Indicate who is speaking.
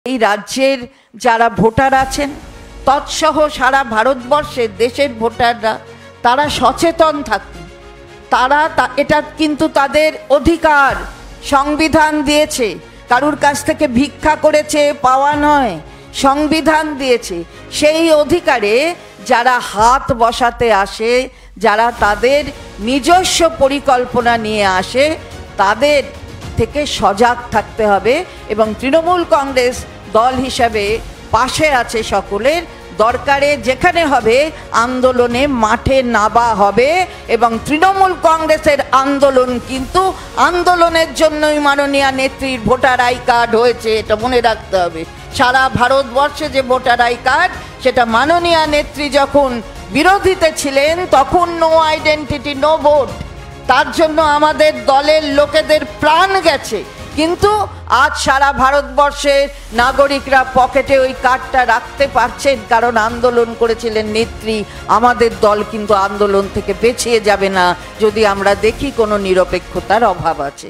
Speaker 1: এই রাজ্যের যারা ভোটার আছেন তৎসহ সারা ভারতবর্ষের দেশের ভোটাররা তারা সচেতন থাকুন। তারা এটা কিন্তু তাদের অধিকার, সংবিধান দিয়েছে, কারুর কাছ থেকে ভিক্ষা করেছে পাওয়া নয়, সংবিধান দিয়েছে। সেই অধিকারে যারা হাত বসাতে আসে, যারা তাদের নিজস্ব পরিকল্পনা নিয়ে আসে, তাদের থেকে সজাগ থাকতে হবে। এবং তৃণমূল কংগ্রেস দল হিসাবে পাশে আছে সকলের। দরকারে যেখানে হবে আন্দোলনে মাঠে নামা হবে এবং তৃণমূল কংগ্রেসের আন্দোলন কিন্তু আন্দোলনের জন্যই মাননীয় নেত্রীর ভোটার আই কার্ড হয়েছে, এটা মনে রাখতে হবে। সারা ভারতবর্ষে যে ভোটার আই কার্ড, সেটা মাননীয় নেত্রী যখন বিরোধীতে ছিলেন তখন নো আইডেন্টিটি নো ভোট, তার জন্য আমাদের দলের লোকেদের প্রাণ গেছে। কিন্তু আজ সারা ভারতবর্ষের নাগরিকরা পকেটে ওই কার্ডটা রাখতে পারছেন, কারণ আন্দোলন করেছিলেন নেত্রী। আমাদের দল কিন্তু আন্দোলন থেকে পেছিয়ে যাবে না যদি আমরা দেখি কোনো নিরপেক্ষতার অভাব আছে।